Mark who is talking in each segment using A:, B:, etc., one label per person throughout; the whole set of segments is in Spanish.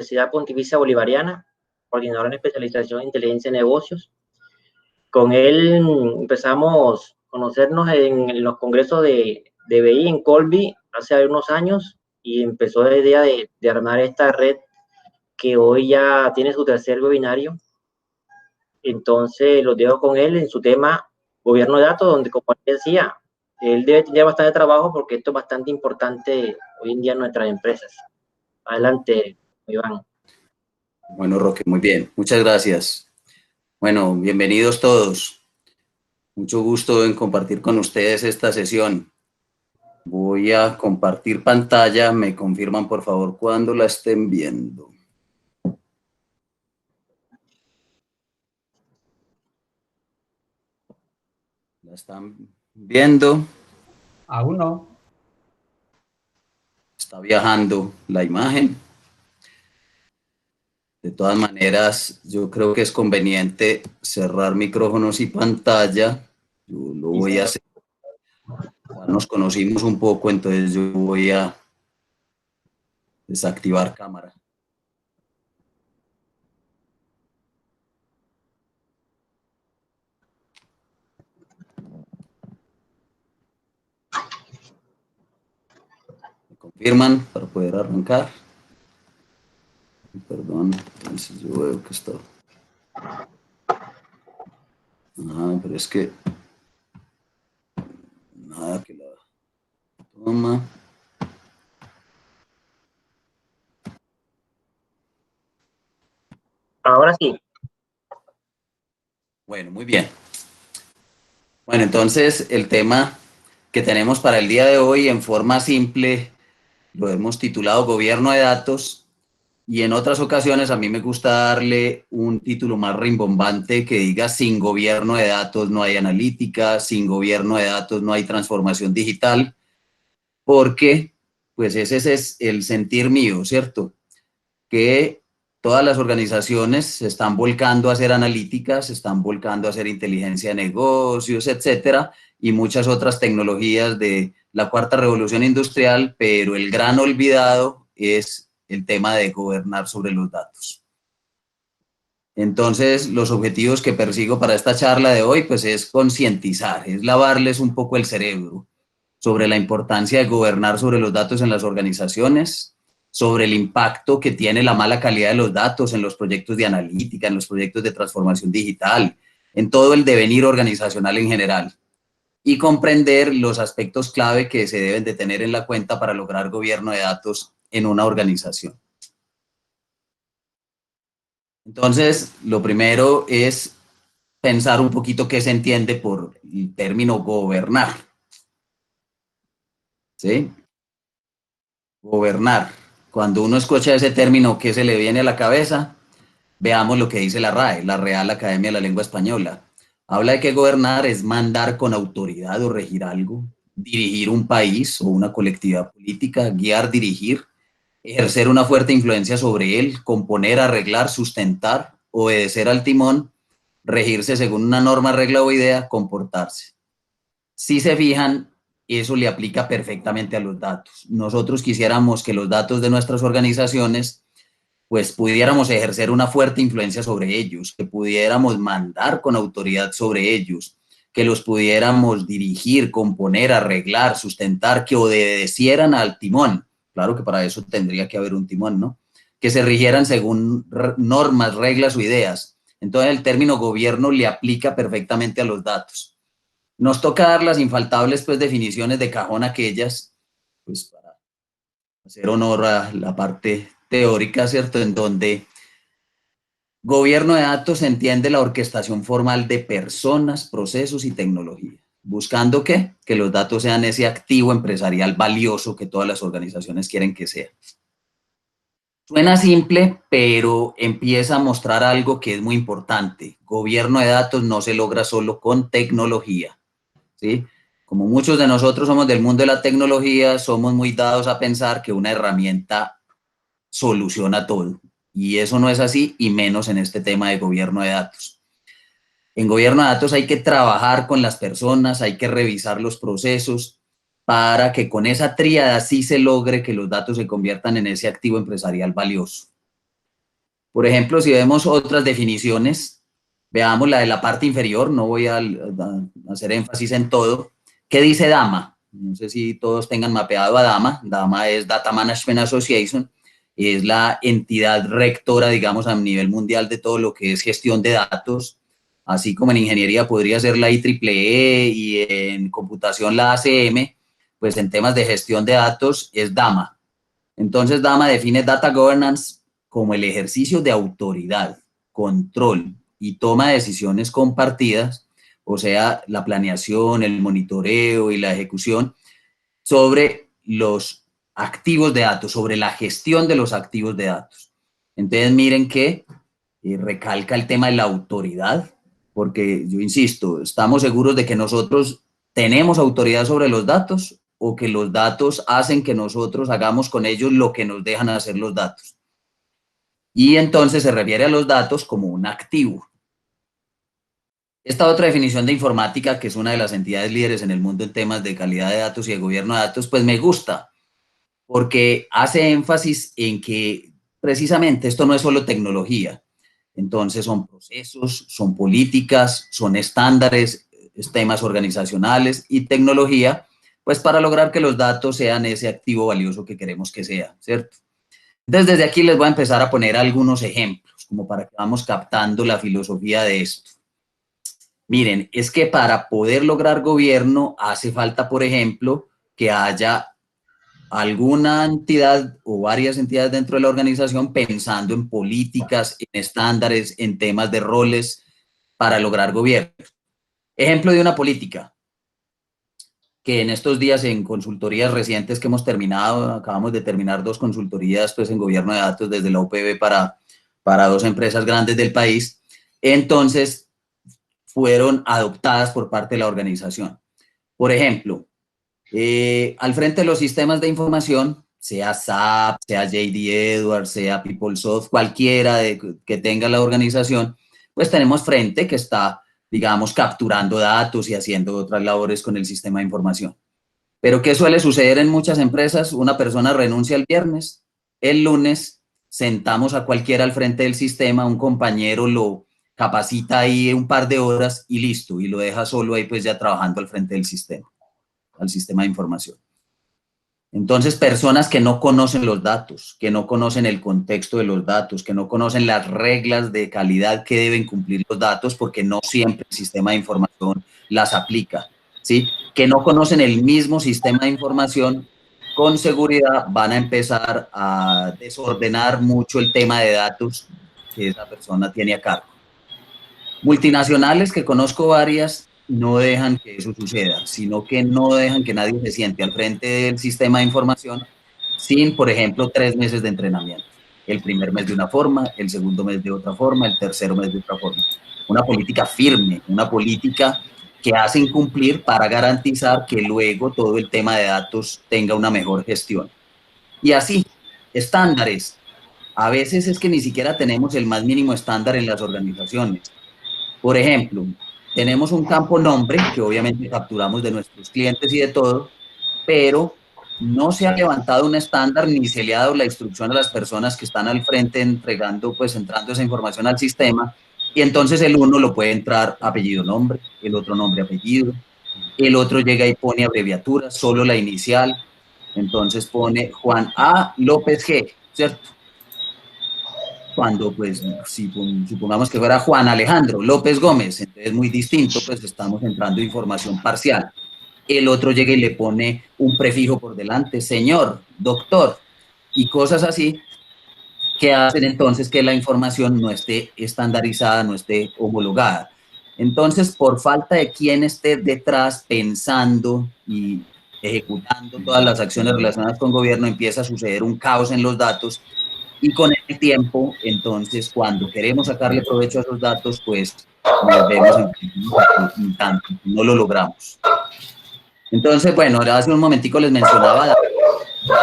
A: Universidad Pontificia Bolivariana, coordinador en especialización en inteligencia de negocios. Con él empezamos a conocernos en los congresos de BI en Colby hace unos años y empezó la idea de armar esta red que hoy ya tiene su tercer webinario. Entonces los dejo con él en su tema gobierno de datos, donde, como él decía, él debe tener bastante trabajo porque esto es bastante importante hoy en día en nuestras empresas. Adelante, Iván.
B: Bueno, Roque, muy bien. Muchas gracias. Bueno, bienvenidos todos. Mucho gusto en compartir con ustedes esta sesión. Voy a compartir pantalla. Me confirman, por favor, cuando la estén viendo. ¿La están viendo?
C: Aún no.
B: Está viajando la imagen. De todas maneras, yo creo que es conveniente cerrar micrófonos y pantalla. Yo lo voy a hacer. Ya nos conocimos un poco, entonces yo voy a desactivar cámara. ¿Me confirman para poder arrancar? Perdón, entonces yo veo que está... pero es que... Nada que la toma...
A: Ahora sí.
B: Bueno, muy bien. Bueno, entonces el tema que tenemos para el día de hoy en forma simple lo hemos titulado Gobierno de Datos, y en otras ocasiones a mí me gusta darle un título más rimbombante que diga: sin gobierno de datos no hay analítica, sin gobierno de datos no hay transformación digital, porque pues ese es el sentir mío, ¿cierto? Que todas las organizaciones se están volcando a hacer analíticas, se están volcando a hacer inteligencia de negocios, etcétera, y muchas otras tecnologías de la cuarta revolución industrial, pero el gran olvidado es el tema de gobernar sobre los datos. Entonces, los objetivos que persigo para esta charla de hoy, pues es concientizar, es lavarles un poco el cerebro sobre la importancia de gobernar sobre los datos en las organizaciones, sobre el impacto que tiene la mala calidad de los datos en los proyectos de analítica, en los proyectos de transformación digital, en todo el devenir organizacional en general, y comprender los aspectos clave que se deben de tener en la cuenta para lograr gobierno de datos en una organización. Entonces, lo primero es pensar un poquito qué se entiende por el término gobernar. ¿Sí? Gobernar. Cuando uno escucha ese término, ¿qué se le viene a la cabeza? Veamos lo que dice la RAE, la Real Academia de la Lengua Española. Habla de que gobernar es mandar con autoridad o regir algo, dirigir un país o una colectividad política, guiar, dirigir, ejercer una fuerte influencia sobre él, componer, arreglar, sustentar, obedecer al timón, regirse según una norma, regla o idea, comportarse. Si se fijan, eso le aplica perfectamente a los datos. Nosotros quisiéramos que los datos de nuestras organizaciones, pues pudiéramos ejercer una fuerte influencia sobre ellos, que pudiéramos mandar con autoridad sobre ellos, que los pudiéramos dirigir, componer, arreglar, sustentar, que obedecieran al timón. Claro que para eso tendría que haber un timón, ¿no? Que se rigieran según normas, reglas o ideas. Entonces el término gobierno le aplica perfectamente a los datos. Nos toca dar las infaltables pues, definiciones de cajón aquellas, pues para hacer honor a la parte teórica, ¿cierto? En donde gobierno de datos entiende la orquestación formal de personas, procesos y tecnología. ¿Buscando qué? Que los datos sean ese activo empresarial valioso que todas las organizaciones quieren que sea. Suena simple, pero empieza a mostrar algo que es muy importante. Gobierno de datos no se logra solo con tecnología, ¿sí? Como muchos de nosotros somos del mundo de la tecnología, somos muy dados a pensar que una herramienta soluciona todo. Y eso no es así, y menos en este tema de gobierno de datos. En gobierno de datos hay que trabajar con las personas, hay que revisar los procesos para que con esa tríada sí se logre que los datos se conviertan en ese activo empresarial valioso. Por ejemplo, si vemos otras definiciones, veamos la de la parte inferior, no voy a hacer énfasis en todo. ¿Qué dice DAMA? No sé si todos tengan mapeado a DAMA. DAMA es Data Management Association, es la entidad rectora, digamos, a nivel mundial de todo lo que es gestión de datos, así como en ingeniería podría ser la IEEE y en computación la ACM, pues en temas de gestión de datos es DAMA. Entonces DAMA define Data Governance como el ejercicio de autoridad, control y toma de decisiones compartidas, o sea, la planeación, el monitoreo y la ejecución sobre los activos de datos, sobre la gestión de los activos de datos. Entonces miren que recalca el tema de la autoridad, porque yo insisto, estamos seguros de que nosotros tenemos autoridad sobre los datos o que los datos hacen que nosotros hagamos con ellos lo que nos dejan hacer los datos. Y entonces se refiere a los datos como un activo. Esta otra definición de informática, que es una de las entidades líderes en el mundo en temas de calidad de datos y de gobierno de datos, pues me gusta, porque hace énfasis en que precisamente esto no es solo tecnología. Entonces son procesos, son políticas, son estándares, temas organizacionales y tecnología, pues para lograr que los datos sean ese activo valioso que queremos que sea, ¿cierto? Entonces desde aquí les voy a empezar a poner algunos ejemplos, como para que vamos captando la filosofía de esto. Miren, es que para poder lograr gobierno hace falta, por ejemplo, que haya alguna entidad o varias entidades dentro de la organización pensando en políticas, en estándares, en temas de roles para lograr gobierno. Ejemplo de una política que en estos días en consultorías recientes que hemos terminado, acabamos de terminar 2 consultorías pues en gobierno de datos desde la UPB para 2 empresas grandes del país, entonces fueron adoptadas por parte de la organización. Por ejemplo, al frente de los sistemas de información, sea SAP, sea JD Edwards, sea PeopleSoft, cualquiera que tenga la organización, pues tenemos frente que está, digamos, capturando datos y haciendo otras labores con el sistema de información. Pero ¿qué suele suceder en muchas empresas? Una persona renuncia el viernes, el lunes sentamos a cualquiera al frente del sistema, un compañero lo capacita ahí un par de horas y listo, y lo deja solo ahí pues ya trabajando al frente del sistema, al sistema de información. Entonces, personas que no conocen los datos, que no conocen el contexto de los datos, que no conocen las reglas de calidad que deben cumplir los datos, porque no siempre el sistema de información las aplica, ¿sí? Que no conocen el mismo sistema de información, con seguridad van a empezar a desordenar mucho el tema de datos que esa persona tiene a cargo. Multinacionales, que conozco varias, no dejan que eso suceda, sino que no dejan que nadie se siente al frente del sistema de información sin, por ejemplo, 3 meses de entrenamiento. El primer mes de una forma, el segundo mes de otra forma, el tercer mes de otra forma. Una política firme, una política que hacen cumplir para garantizar que luego todo el tema de datos tenga una mejor gestión. Y así, estándares. A veces es que ni siquiera tenemos el más mínimo estándar en las organizaciones. Por ejemplo, tenemos un campo nombre que obviamente capturamos de nuestros clientes y de todo, pero no se ha levantado un estándar ni se le ha dado la instrucción a las personas que están al frente entregando, pues entrando esa información al sistema, y entonces el uno lo puede entrar apellido nombre, el otro nombre apellido, el otro llega y pone abreviatura, solo la inicial, entonces pone Juan A. López G, ¿cierto? Cuando, pues, si supongamos que fuera Juan Alejandro López Gómez, entonces es muy distinto, pues estamos entrando información parcial. El otro llega y le pone un prefijo por delante, señor, doctor, y cosas así que hacen entonces que la información no esté estandarizada, no esté homologada. Entonces, por falta de quien esté detrás pensando y ejecutando todas las acciones relacionadas con gobierno, empieza a suceder un caos en los datos. Y con el tiempo, entonces, cuando queremos sacarle provecho a esos datos, pues nos vemos en tanto, no lo logramos. Entonces, bueno, hace un momentico les mencionaba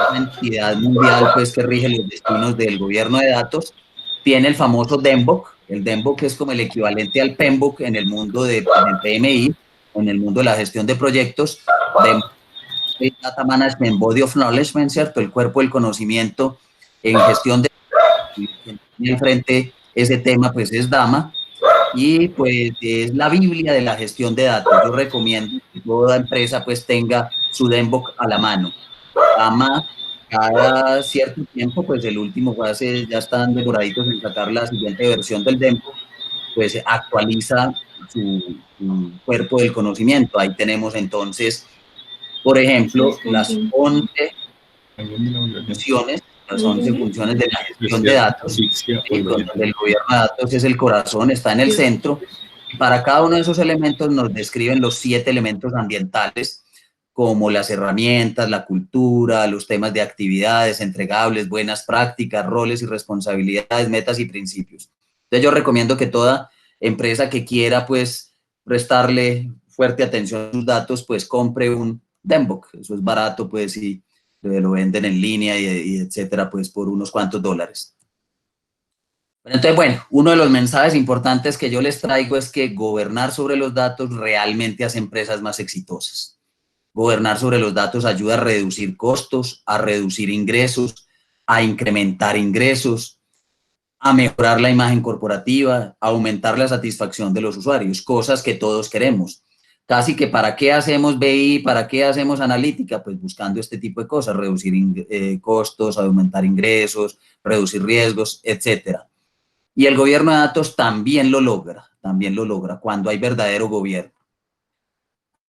B: una entidad mundial pues, que rige los destinos del gobierno de datos, tiene el famoso DEMBOK. El DEMBOK es como el equivalente al PMBOK en el mundo del PMI, en el mundo de la gestión de proyectos. DEMBOK, el Data Management Body of Knowledge, ¿cierto? El cuerpo del conocimiento en gestión de tiene al frente ese tema, pues es Dama, y pues es la Biblia de la gestión de datos. Yo recomiendo que toda empresa pues tenga su Dembok a la mano. Dama, cada cierto tiempo, pues el último fue hace, ya están demoraditos en sacar la siguiente versión del Dembok, pues actualiza su cuerpo del conocimiento. Ahí tenemos entonces, por ejemplo, las 11 funciones de la gestión de datos, ¿sí? Donde el gobierno de datos es el corazón, está en el centro. Y para cada uno de esos elementos nos describen los 7 elementos ambientales, como las herramientas, la cultura, los temas de actividades, entregables, buenas prácticas, roles y responsabilidades, metas y principios. Entonces yo recomiendo que toda empresa que quiera pues prestarle fuerte atención a sus datos, pues compre un Dembok. Eso es barato, pues, y lo venden en línea y etcétera, pues por unos cuantos dólares. Entonces, bueno, uno de los mensajes importantes que yo les traigo es que gobernar sobre los datos realmente hace empresas más exitosas. Gobernar sobre los datos ayuda a reducir costos, a reducir ingresos, a incrementar ingresos, a mejorar la imagen corporativa, a aumentar la satisfacción de los usuarios, cosas que todos queremos. Casi que ¿para qué hacemos BI? ¿Para qué hacemos analítica? Pues buscando este tipo de cosas, reducir costos, aumentar ingresos, reducir riesgos, etcétera. Y el gobierno de datos también lo logra cuando hay verdadero gobierno.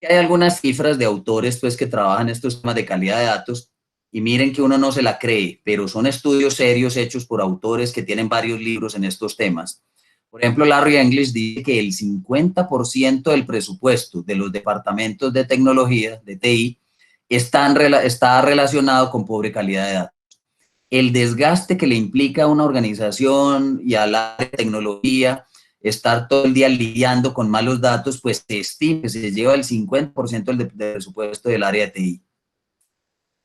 B: Hay algunas cifras de autores pues, que trabajan estos temas de calidad de datos y miren que uno no se la cree, pero son estudios serios hechos por autores que tienen varios libros en estos temas. Por ejemplo, Larry English dice que el 50% del presupuesto de los departamentos de tecnología, de TI, está relacionado con pobre calidad de datos. El desgaste que le implica a una organización y a la tecnología estar todo el día lidiando con malos datos, pues se estima que se lleva el 50% del presupuesto del área de TI.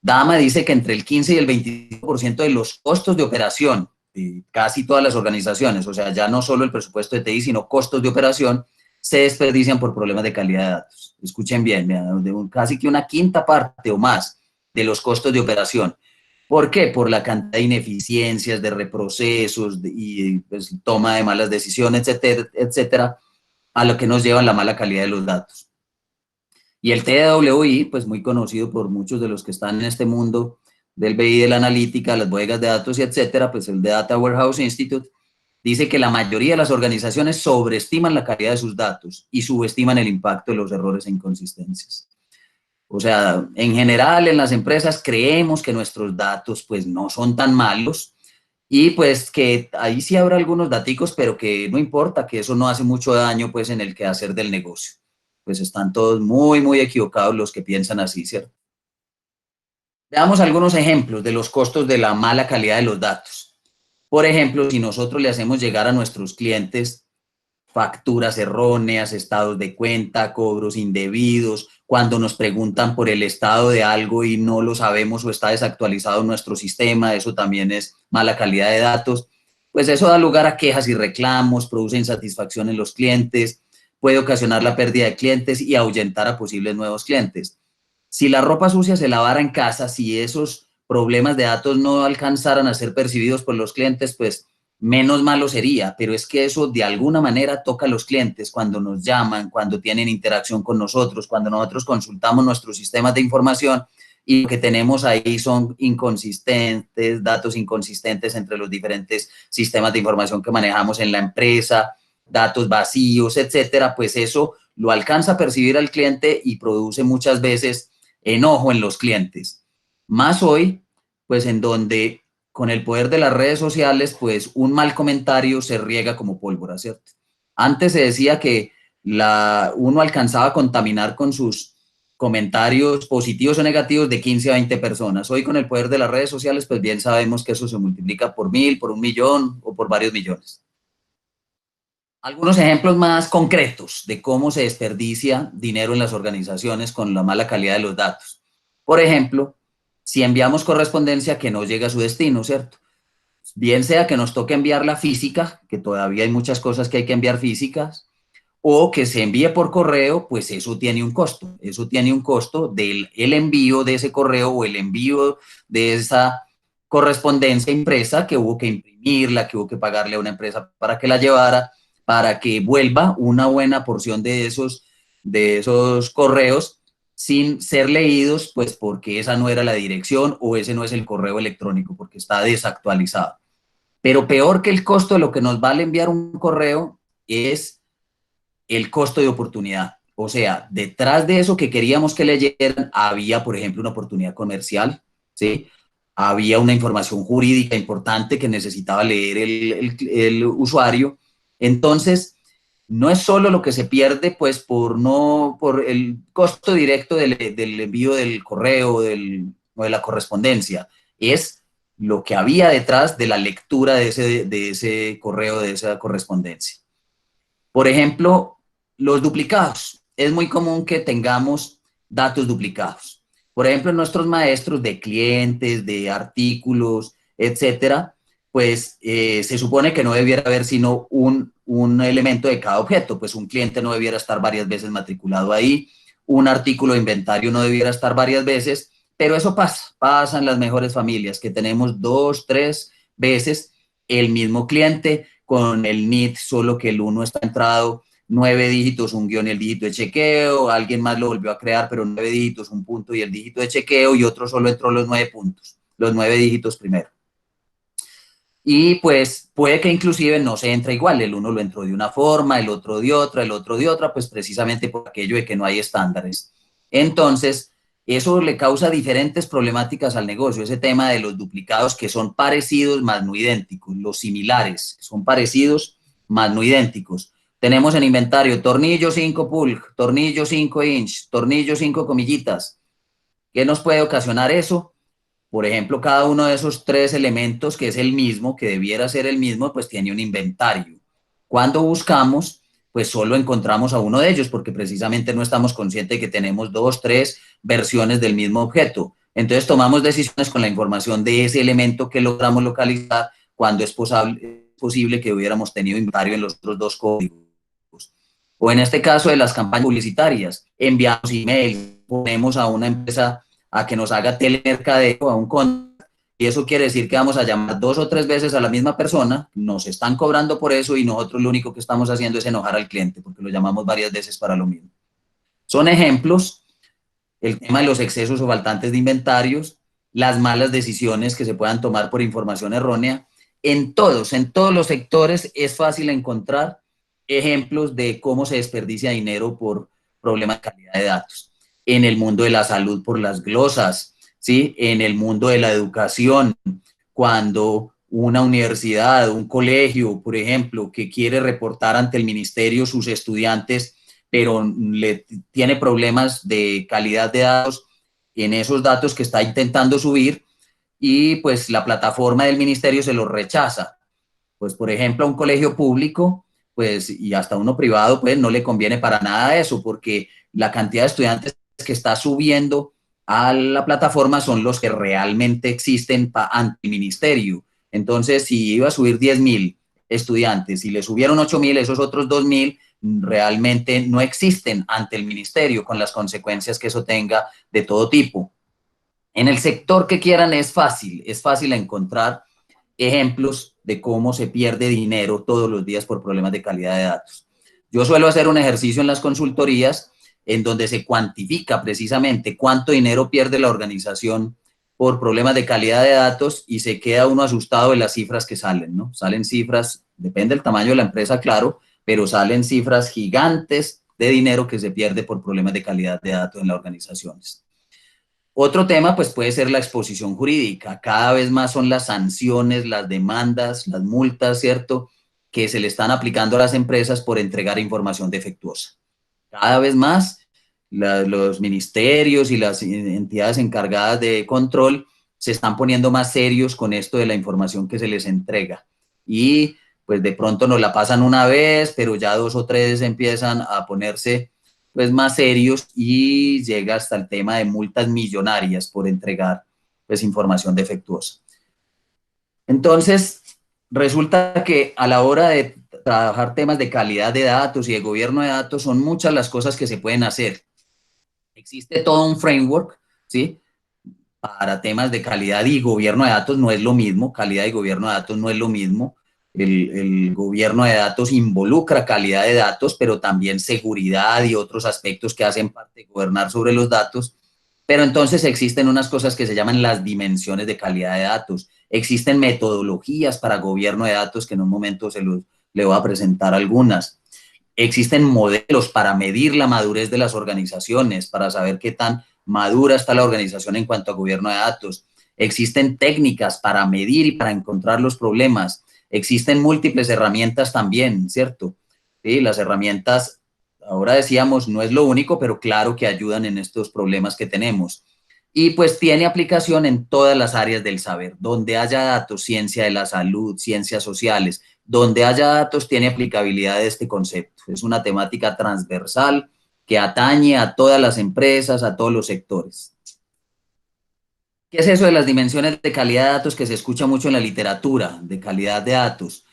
B: Dama dice que entre el 15 y el 25% de los costos de operación de casi todas las organizaciones, o sea, ya no solo el presupuesto de TI, sino costos de operación, se desperdician por problemas de calidad de datos. Escuchen bien, casi que una quinta parte o más de los costos de operación. ¿Por qué? Por la cantidad de ineficiencias, de reprocesos y pues, toma de malas decisiones, etcétera, etcétera, a lo que nos lleva la mala calidad de los datos. Y el TWI, pues muy conocido por muchos de los que están en este mundo del BI, de la analítica, las bodegas de datos y etcétera, pues el Data Warehouse Institute, dice que la mayoría de las organizaciones sobreestiman la calidad de sus datos y subestiman el impacto de los errores e inconsistencias. O sea, en general en las empresas creemos que nuestros datos pues no son tan malos y pues que ahí sí habrá algunos daticos, pero que no importa, que eso no hace mucho daño pues en el quehacer del negocio. Pues están todos muy, muy equivocados los que piensan así, ¿cierto? Veamos algunos ejemplos de los costos de la mala calidad de los datos. Por ejemplo, si nosotros le hacemos llegar a nuestros clientes facturas erróneas, estados de cuenta, cobros indebidos, cuando nos preguntan por el estado de algo y no lo sabemos o está desactualizado nuestro sistema, eso también es mala calidad de datos, pues eso da lugar a quejas y reclamos, produce insatisfacción en los clientes, puede ocasionar la pérdida de clientes y ahuyentar a posibles nuevos clientes. Si la ropa sucia se lavara en casa, si esos problemas de datos no alcanzaran a ser percibidos por los clientes, pues menos malo sería, pero es que eso de alguna manera toca a los clientes cuando nos llaman, cuando tienen interacción con nosotros, cuando nosotros consultamos nuestros sistemas de información y lo que tenemos ahí son inconsistentes, datos inconsistentes entre los diferentes sistemas de información que manejamos en la empresa, datos vacíos, etcétera, pues eso lo alcanza a percibir al cliente y produce muchas veces enojo en los clientes. Más hoy, pues en donde con el poder de las redes sociales, pues un mal comentario se riega como pólvora, ¿cierto? Antes se decía que uno alcanzaba a contaminar con sus comentarios positivos o negativos de 15 a 20 personas. Hoy con el poder de las redes sociales, pues bien sabemos que eso se multiplica por 1000, por 1.000.000 o por varios millones. Algunos ejemplos más concretos de cómo se desperdicia dinero en las organizaciones con la mala calidad de los datos. Por ejemplo, si enviamos correspondencia que no llega a su destino, ¿cierto? Bien sea que nos toque enviarla física, que todavía hay muchas cosas que hay que enviar físicas, o que se envíe por correo, pues eso tiene un costo. Eso tiene un costo del envío de ese correo o el envío de esa correspondencia impresa que hubo que imprimirla, que hubo que pagarle a una empresa para que la llevara, para que vuelva una buena porción de esos correos sin ser leídos, pues porque esa no era la dirección o ese no es el correo electrónico, porque está desactualizado. Pero peor que el costo de lo que nos vale enviar un correo es el costo de oportunidad. O sea, detrás de eso que queríamos que leyeran, había, por ejemplo, una oportunidad comercial, ¿sí? Había una información jurídica importante que necesitaba leer el usuario. Entonces, no es solo lo que se pierde, pues, por el costo directo del envío del correo o de la correspondencia, es lo que había detrás de la lectura de ese correo, de esa correspondencia. Por ejemplo, los duplicados. Es muy común que tengamos datos duplicados. Por ejemplo, nuestros maestros de clientes, de artículos, etcétera, pues se supone que no debiera haber sino un elemento de cada objeto. Pues un cliente no debiera estar varias veces matriculado ahí, un artículo de inventario no debiera estar varias veces, pero eso pasa en las mejores familias, que tenemos 2, 3 veces el mismo cliente con el NIT, solo que el uno está entrado 9 dígitos, un guión y el dígito de chequeo, alguien más lo volvió a crear, pero 9 dígitos, un punto y el dígito de chequeo, y otro solo entró los 9 puntos, los 9 dígitos primero. Y pues puede que inclusive no se entra igual, el uno lo entró de una forma, el otro de otra, el otro de otra, pues precisamente por aquello de que no hay estándares. Entonces, eso le causa diferentes problemáticas al negocio, ese tema de los duplicados que son parecidos más no idénticos, los similares, que son parecidos más no idénticos. Tenemos en inventario tornillo 5 pulg, tornillo 5 inch, tornillo 5 comillitas. ¿Qué nos puede ocasionar eso? Por ejemplo, cada uno de esos 3 elementos, que es el mismo, que debiera ser el mismo, pues tiene un inventario. Cuando buscamos, pues solo encontramos a uno de ellos, porque precisamente no estamos conscientes de que tenemos 2, 3 versiones del mismo objeto. Entonces tomamos decisiones con la información de ese elemento que logramos localizar, cuando es posible que hubiéramos tenido inventario en los otros 2 códigos. O en este caso de las campañas publicitarias, enviamos email, ponemos a una empresa a que nos haga telemercadeo, a un contacto, y eso quiere decir que vamos a llamar 2 o 3 veces a la misma persona, nos están cobrando por eso y nosotros lo único que estamos haciendo es enojar al cliente, porque lo llamamos varias veces para lo mismo. Son ejemplos, el tema de los excesos o faltantes de inventarios, las malas decisiones que se puedan tomar por información errónea. En todos los sectores es fácil encontrar ejemplos de cómo se desperdicia dinero por problemas de calidad de datos. En el mundo de la salud por las glosas, ¿sí? En el mundo de la educación, cuando una universidad, un colegio, por ejemplo, que quiere reportar ante el ministerio sus estudiantes, pero tiene problemas de calidad de datos en esos datos que está intentando subir, y pues la plataforma del ministerio se los rechaza. Pues, por ejemplo, a un colegio público, pues, y hasta uno privado, pues, no le conviene para nada eso, porque la cantidad de estudiantes que está subiendo a la plataforma son los que realmente existen ante el ministerio. Entonces, si iba a subir 10,000 estudiantes y le subieron 8,000, esos otros 2,000 realmente no existen ante el ministerio, con las consecuencias que eso tenga de todo tipo. En el sector que quieran es fácil encontrar ejemplos de cómo se pierde dinero todos los días por problemas de calidad de datos. Yo suelo hacer un ejercicio en las consultorías en donde se cuantifica precisamente cuánto dinero pierde la organización por problemas de calidad de datos, y se queda uno asustado de las cifras que salen, ¿no? Salen cifras, depende del tamaño de la empresa, claro, pero salen cifras gigantes de dinero que se pierde por problemas de calidad de datos en las organizaciones. Otro tema, pues, puede ser la exposición jurídica. Cada vez más son las sanciones, las demandas, las multas, ¿cierto?, que se le están aplicando a las empresas por entregar información defectuosa. Cada vez más los ministerios y las entidades encargadas de control se están poniendo más serios con esto de la información que se les entrega. Y pues de pronto nos la pasan una vez, pero ya 2 o 3 empiezan a ponerse pues más serios, y llega hasta el tema de multas millonarias por entregar pues información defectuosa. Entonces, resulta que a la hora de trabajar temas de calidad de datos y de gobierno de datos, son muchas las cosas que se pueden hacer. Existe todo un framework, ¿sí?, para temas de calidad y gobierno de datos no es lo mismo, calidad y gobierno de datos no es lo mismo. El gobierno de datos involucra calidad de datos, pero también seguridad y otros aspectos que hacen parte de gobernar sobre los datos. Pero entonces existen unas cosas que se llaman las dimensiones de calidad de datos. Existen metodologías para gobierno de datos que en un momento le voy a presentar algunas. Existen modelos para medir la madurez de las organizaciones, para saber qué tan madura está la organización en cuanto a gobierno de datos. Existen técnicas para medir y para encontrar los problemas. Existen múltiples herramientas también, ¿cierto? Sí, las herramientas, ahora decíamos, no es lo único, pero claro que ayudan en estos problemas que tenemos. Y pues tiene aplicación en todas las áreas del saber, donde haya datos, ciencia de la salud, ciencias sociales, donde haya datos tiene aplicabilidad de este concepto. Es una temática transversal que atañe a todas las empresas, a todos los sectores. ¿Qué es eso de las dimensiones de calidad de datos que se escucha mucho en la literatura de calidad de datos?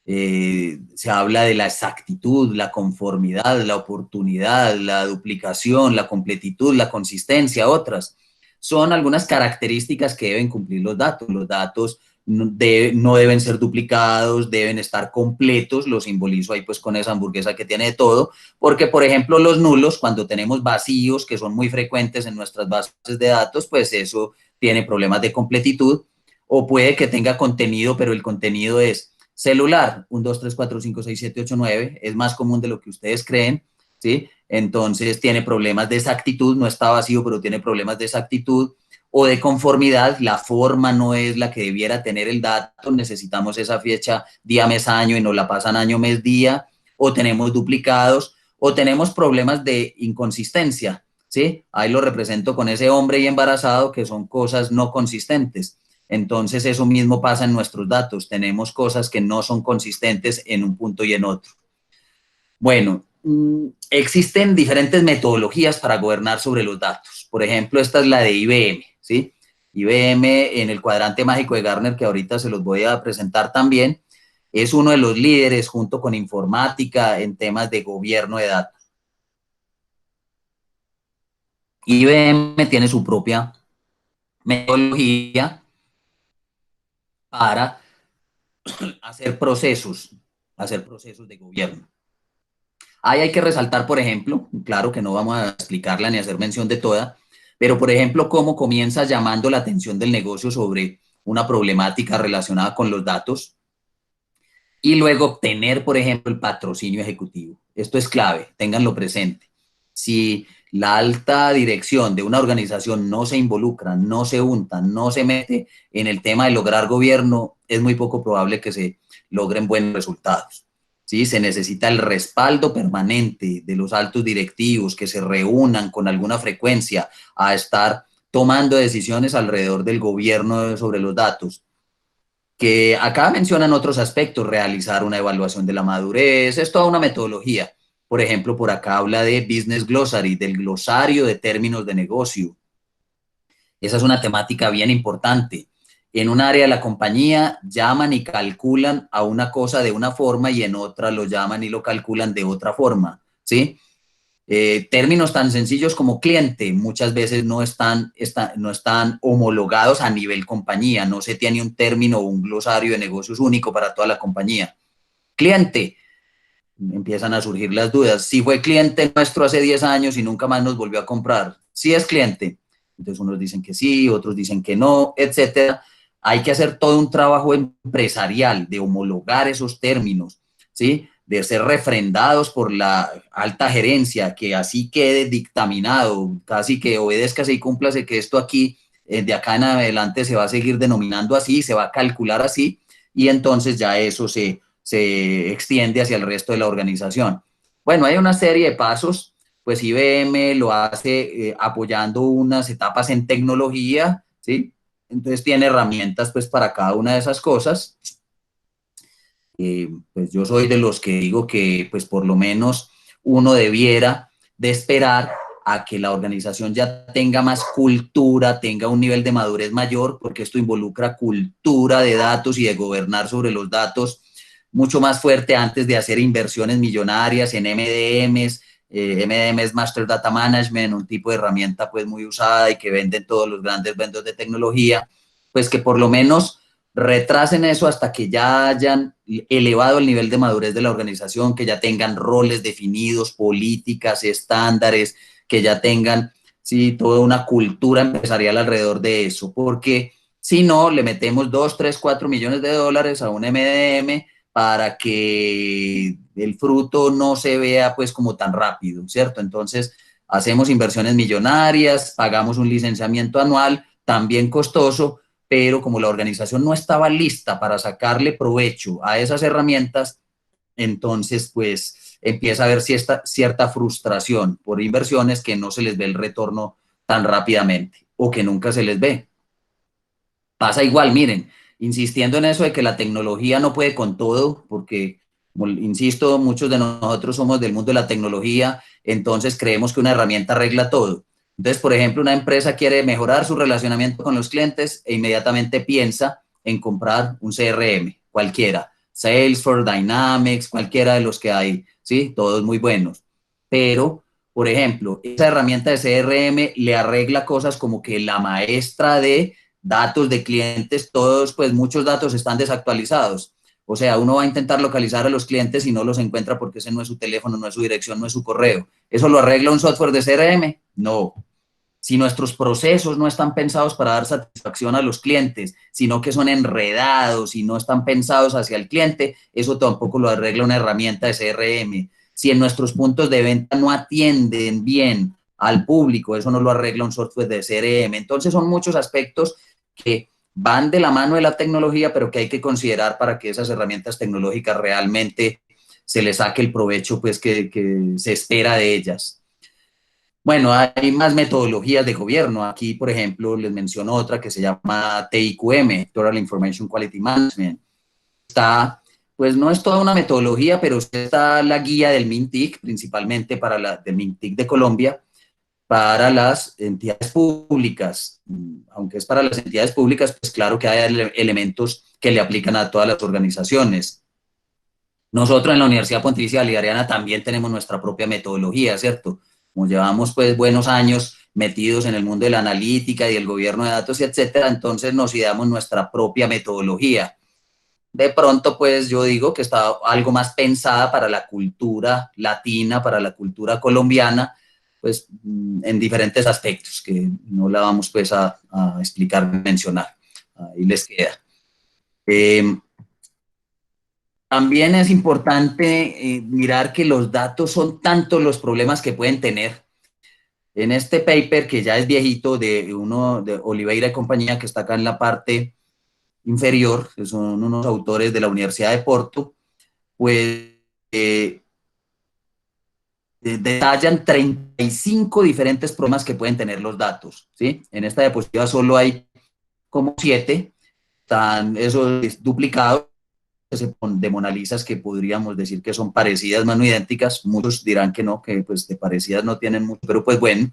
B: Se habla de la exactitud, la conformidad, la oportunidad, la duplicación, la completitud, la consistencia, otras. Son algunas características que deben cumplir los datos. Los datos no deben ser duplicados, deben estar completos, lo simbolizo ahí pues con esa hamburguesa que tiene de todo, porque por ejemplo los nulos, cuando tenemos vacíos que son muy frecuentes en nuestras bases de datos, pues eso tiene problemas de completitud, o puede que tenga contenido, pero el contenido es celular, 1, 2, 3, 4, 5, 6, 7, 8, 9, es más común de lo que ustedes creen, ¿sí? Entonces tiene problemas de exactitud, no está vacío, pero tiene problemas de exactitud o de conformidad, la forma no es la que debiera tener el dato, necesitamos esa fecha día, mes, año y nos la pasan año, mes, día, o tenemos duplicados, o tenemos problemas de inconsistencia, ¿sí? Ahí lo represento con ese hombre y embarazado que son cosas no consistentes. Entonces eso mismo pasa en nuestros datos, tenemos cosas que no son consistentes en un punto y en otro. Bueno, existen diferentes metodologías para gobernar sobre los datos. Por ejemplo, esta es la de IBM, ¿sí? IBM en el cuadrante mágico de Gartner, que ahorita se los voy a presentar también, es uno de los líderes junto con informática en temas de gobierno de datos. IBM tiene su propia metodología para hacer procesos de gobierno. Ahí hay que resaltar, por ejemplo, claro que no vamos a explicarla ni hacer mención de toda, pero por ejemplo, cómo comienza llamando la atención del negocio sobre una problemática relacionada con los datos y luego obtener, por ejemplo, el patrocinio ejecutivo. Esto es clave, ténganlo presente. Si la alta dirección de una organización no se involucra, no se unta, no se mete en el tema de lograr gobierno, es muy poco probable que se logren buenos resultados. ¿Sí? Se necesita el respaldo permanente de los altos directivos que se reúnan con alguna frecuencia a estar tomando decisiones alrededor del gobierno sobre los datos. Que acá mencionan otros aspectos, realizar una evaluación de la madurez, es toda una metodología. Por ejemplo, por acá habla de Business Glossary, del glosario de términos de negocio. Esa es una temática bien importante. En un área de la compañía llaman y calculan a una cosa de una forma y en otra lo llaman y lo calculan de otra forma, ¿sí? Términos tan sencillos como cliente muchas veces no están homologados a nivel compañía, no se tiene un término o un glosario de negocios único para toda la compañía. Cliente, empiezan a surgir las dudas, si fue cliente nuestro hace 10 años y nunca más nos volvió a comprar, ¿sí es cliente? Entonces unos dicen que sí, otros dicen que no, etcétera. Hay que hacer todo un trabajo empresarial de homologar esos términos, ¿sí? De ser refrendados por la alta gerencia, que así quede dictaminado, casi que obedezcase y cúmplase que esto aquí, de acá en adelante se va a seguir denominando así, se va a calcular así, y entonces ya eso se extiende hacia el resto de la organización. Bueno, hay una serie de pasos, pues IBM lo hace apoyando unas etapas en tecnología, ¿sí? Entonces tiene herramientas pues para cada una de esas cosas. Pues yo soy de los que digo que pues por lo menos uno debiera de esperar a que la organización ya tenga más cultura, tenga un nivel de madurez mayor, porque esto involucra cultura de datos y de gobernar sobre los datos mucho más fuerte antes de hacer inversiones millonarias en MDMs, MDM es Master Data Management, un tipo de herramienta pues muy usada y que venden todos los grandes vendedores de tecnología, pues que por lo menos retrasen eso hasta que ya hayan elevado el nivel de madurez de la organización, que ya tengan roles definidos, políticas, estándares, que ya tengan, sí, toda una cultura empresarial alrededor de eso, porque si no, le metemos 2, 3, 4 millones de dólares a un MDM para que el fruto no se vea pues como tan rápido, ¿cierto? Entonces, hacemos inversiones millonarias, pagamos un licenciamiento anual, también costoso, pero como la organización no estaba lista para sacarle provecho a esas herramientas, entonces pues empieza a haber cierta frustración por inversiones que no se les ve el retorno tan rápidamente o que nunca se les ve. Pasa igual, miren, insistiendo en eso de que la tecnología no puede con todo, porque, como insisto, muchos de nosotros somos del mundo de la tecnología, entonces creemos que una herramienta arregla todo. Entonces, por ejemplo, una empresa quiere mejorar su relacionamiento con los clientes e inmediatamente piensa en comprar un CRM, cualquiera, Salesforce, Dynamics, cualquiera de los que hay, ¿sí? Todos muy buenos. Pero, por ejemplo, esa herramienta de CRM le arregla cosas como que la maestra de datos de clientes, todos, pues muchos datos están desactualizados. O sea, uno va a intentar localizar a los clientes y no los encuentra porque ese no es su teléfono, no es su dirección, no es su correo. ¿Eso lo arregla un software de CRM? No. Si nuestros procesos no están pensados para dar satisfacción a los clientes, sino que son enredados y no están pensados hacia el cliente, eso tampoco lo arregla una herramienta de CRM. Si en nuestros puntos de venta no atienden bien al público, eso no lo arregla un software de CRM. Entonces son muchos aspectos que van de la mano de la tecnología, pero que hay que considerar para que esas herramientas tecnológicas realmente se les saque el provecho pues, que se espera de ellas. Bueno, hay más metodologías de gobierno. Aquí, por ejemplo, les menciono otra que se llama TIQM, Total Information Quality Management. Está, pues no es toda una metodología, pero está la guía del MINTIC, principalmente del MINTIC de Colombia, para las entidades públicas. Aunque es para las entidades públicas, pues claro que hay elementos que le aplican a todas las organizaciones. Nosotros en la Universidad Pontificia Bolivariana también tenemos nuestra propia metodología, ¿cierto? Como llevamos pues buenos años metidos en el mundo de la analítica y el gobierno de datos y etcétera, entonces nos ideamos nuestra propia metodología. De pronto, pues yo digo que está algo más pensada para la cultura latina, para la cultura colombiana, pues en diferentes aspectos que no la vamos pues a explicar, mencionar. Ahí les queda. También es importante mirar que los datos son tantos los problemas que pueden tener. En este paper, que ya es viejito, de Oliveira y compañía, que está acá en la parte inferior, que son unos autores de la Universidad de Porto, pues detallan 35 diferentes problemas que pueden tener los datos, ¿sí? En esta diapositiva solo hay como 7, están esos duplicados de Mona Lisas que podríamos decir que son parecidas, más no idénticas. Muchos dirán que no, que pues de parecidas no tienen mucho, pero pues bueno.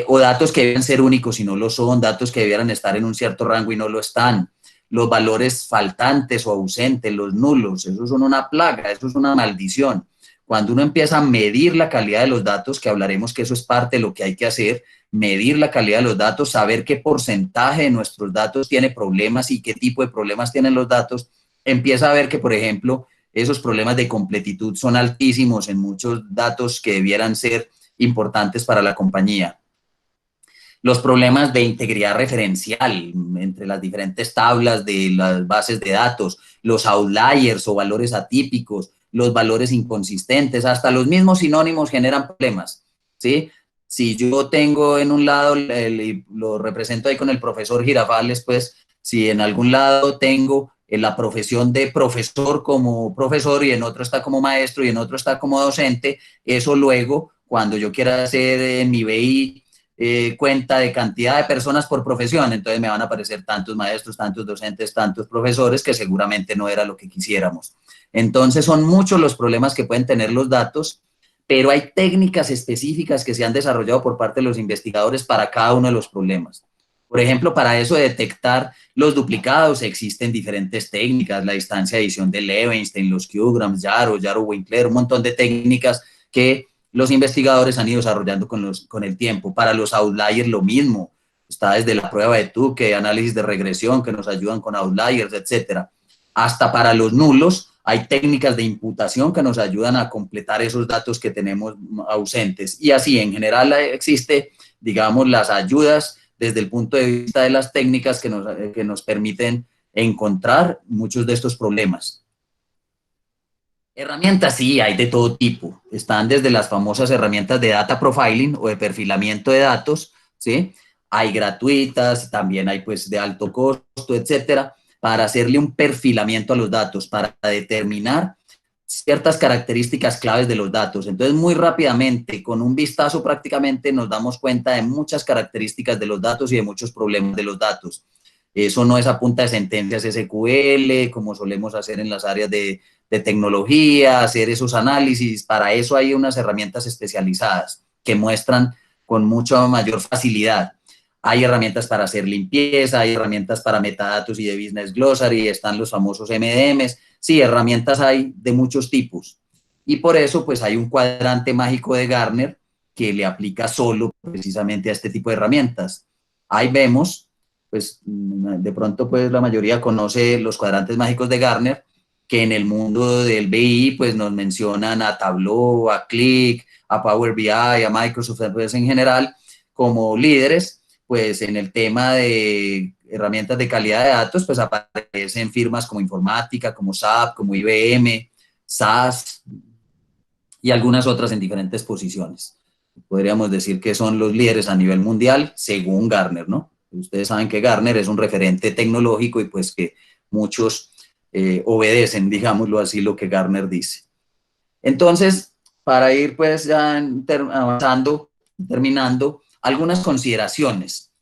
B: O datos que deben ser únicos y no lo son, datos que debieran estar en un cierto rango y no lo están. Los valores faltantes o ausentes, los nulos, eso son una plaga, eso es una maldición. Cuando uno empieza a medir la calidad de los datos, que hablaremos que eso es parte de lo que hay que hacer, medir la calidad de los datos, saber qué porcentaje de nuestros datos tiene problemas y qué tipo de problemas tienen los datos, empieza a ver que, por ejemplo, esos problemas de completitud son altísimos en muchos datos que debieran ser importantes para la compañía. Los problemas de integridad referencial entre las diferentes tablas de las bases de datos, los outliers o valores atípicos, los valores inconsistentes, hasta los mismos sinónimos generan problemas, ¿sí? Si yo tengo en un lado, lo represento ahí con el profesor Girafales, pues si en algún lado tengo en la profesión de profesor como profesor y en otro está como maestro y en otro está como docente, eso luego, cuando yo quiera hacer en mi BI cuenta de cantidad de personas por profesión, entonces me van a aparecer tantos maestros, tantos docentes, tantos profesores, que seguramente no era lo que quisiéramos. Entonces son muchos los problemas que pueden tener los datos, pero hay técnicas específicas que se han desarrollado por parte de los investigadores para cada uno de los problemas. Por ejemplo, para eso de detectar los duplicados existen diferentes técnicas, la distancia de edición de Levenshtein, los Q-grams, Yaro, Yaro-Winkler, un montón de técnicas que los investigadores han ido desarrollando con el tiempo. Para los outliers lo mismo, está desde la prueba de Tukey, análisis de regresión que nos ayudan con outliers, etcétera. Hasta para los nulos hay técnicas de imputación que nos ayudan a completar esos datos que tenemos ausentes. Y así, en general, existe, digamos, las ayudas desde el punto de vista de las técnicas que nos permiten encontrar muchos de estos problemas. Herramientas, sí, hay de todo tipo. Están desde las famosas herramientas de data profiling o de perfilamiento de datos, ¿sí? Hay gratuitas, también hay pues de alto costo, etcétera, para hacerle un perfilamiento a los datos, para determinar ciertas características claves de los datos. Entonces, muy rápidamente, con un vistazo prácticamente nos damos cuenta de muchas características de los datos y de muchos problemas de los datos. Eso no es a punta de sentencias SQL, como solemos hacer en las áreas de tecnología, hacer esos análisis. Para eso hay unas herramientas especializadas que muestran con mucha mayor facilidad. Hay herramientas para hacer limpieza, hay herramientas para metadatos y de business glossary, están los famosos MDMs. Sí, herramientas hay de muchos tipos. Y por eso, pues hay un cuadrante mágico de Gartner que le aplica solo precisamente a este tipo de herramientas. Ahí vemos, pues de pronto pues la mayoría conoce los cuadrantes mágicos de Gartner, que en el mundo del BI pues nos mencionan a Tableau, a Qlik, a Power BI, a Microsoft pues, en general como líderes. Pues en el tema de herramientas de calidad de datos, pues aparecen firmas como Informática, como SAP, como IBM, SAS y algunas otras en diferentes posiciones. Podríamos decir que son los líderes a nivel mundial según Gartner, ¿no? Ustedes saben que Gartner es un referente tecnológico y pues que muchos obedecen, digámoslo así, lo que Gartner dice. Entonces, para ir pues ya avanzando, terminando, algunas consideraciones.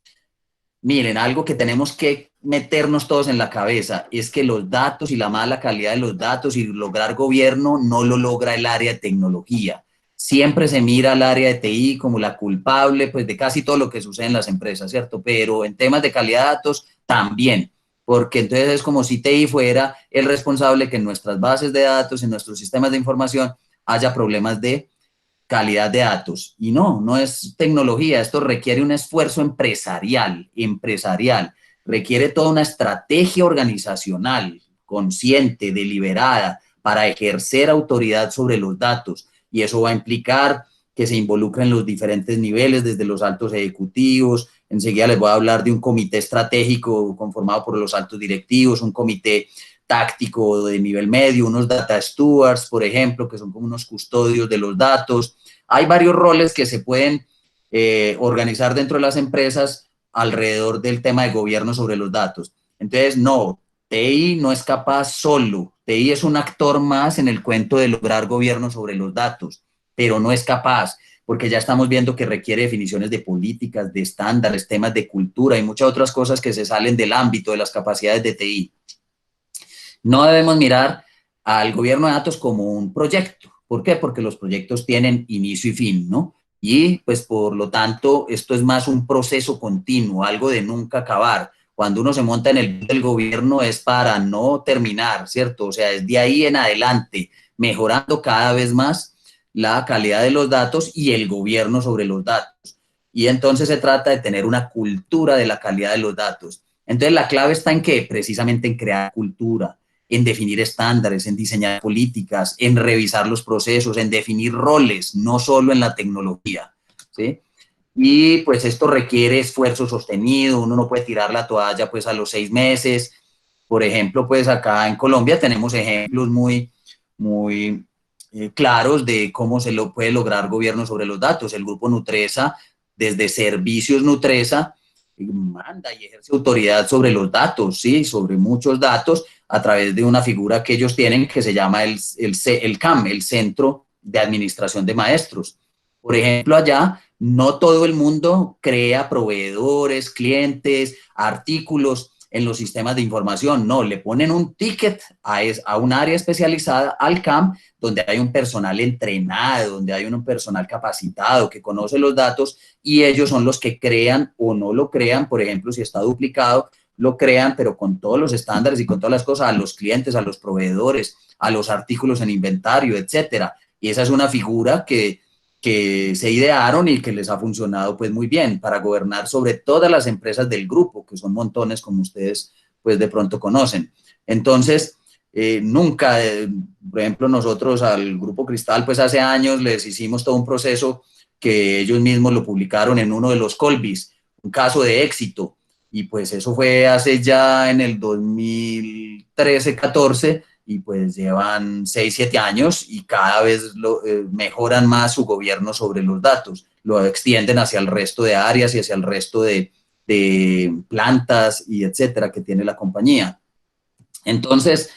B: Miren, algo que tenemos que meternos todos en la cabeza es que los datos y la mala calidad de los datos y lograr gobierno no lo logra el área de tecnología. Siempre se mira al área de TI como la culpable pues, de casi todo lo que sucede en las empresas, ¿cierto? Pero en temas de calidad de datos también, porque entonces es como si TI fuera el responsable que en nuestras bases de datos, en nuestros sistemas de información, haya problemas de calidad de datos. Y no, no es tecnología, esto requiere un esfuerzo empresarial, requiere toda una estrategia organizacional, consciente, deliberada, para ejercer autoridad sobre los datos. Y eso va a implicar que se involucren los diferentes niveles, desde los altos ejecutivos. Enseguida les voy a hablar de un comité estratégico conformado por los altos directivos, un comité táctico de nivel medio, unos data stewards, por ejemplo, que son como unos custodios de los datos. Hay varios roles que se pueden organizar dentro de las empresas alrededor del tema de gobierno sobre los datos. Entonces, no, TI no es capaz solo. TI es un actor más en el cuento de lograr gobierno sobre los datos, pero no es capaz, porque ya estamos viendo que requiere definiciones de políticas, de estándares, temas de cultura y muchas otras cosas que se salen del ámbito de las capacidades de TI. No debemos mirar al gobierno de datos como un proyecto. ¿Por qué? Porque los proyectos tienen inicio y fin, ¿no? Y pues por lo tanto esto es más un proceso continuo, algo de nunca acabar. Cuando uno se monta en el gobierno es para no terminar, ¿cierto? O sea, es de ahí en adelante, mejorando cada vez más la calidad de los datos y el gobierno sobre los datos. Y entonces se trata de tener una cultura de la calidad de los datos. Entonces la clave está en qué? Precisamente en crear cultura, en definir estándares, en diseñar políticas, en revisar los procesos, en definir roles, no solo en la tecnología, ¿sí? Y pues esto requiere esfuerzo sostenido, uno no puede tirar la toalla pues a los 6 meses. Por ejemplo, pues acá en Colombia tenemos ejemplos muy claros de cómo se lo puede lograr gobierno sobre los datos. El grupo Nutresa, desde Servicios Nutresa, manda y ejerce autoridad sobre los datos, ¿sí? Sobre muchos datos, a través de una figura que ellos tienen que se llama el CAM, el Centro de Administración de Maestros. Por ejemplo, allá no todo el mundo crea proveedores, clientes, artículos en los sistemas de información, no, le ponen un ticket a un área especializada, al CAM, donde hay un personal entrenado, donde hay un personal capacitado que conoce los datos y ellos son los que crean o no lo crean, por ejemplo, si está duplicado, lo crean, pero con todos los estándares y con todas las cosas, a los clientes, a los proveedores, a los artículos en inventario, etcétera. Y esa es una figura que que se idearon y que les ha funcionado pues muy bien para gobernar sobre todas las empresas del grupo, que son montones como ustedes pues de pronto conocen. Entonces, nunca, por ejemplo, nosotros al Grupo Cristal pues hace años les hicimos todo un proceso que ellos mismos lo publicaron en uno de los Colbys, un caso de éxito, y pues eso fue hace ya en el 2013-14, y pues llevan 6, 7 años y cada vez mejoran más su gobierno sobre los datos, lo extienden hacia el resto de áreas y hacia el resto de plantas y etcétera que tiene la compañía. Entonces,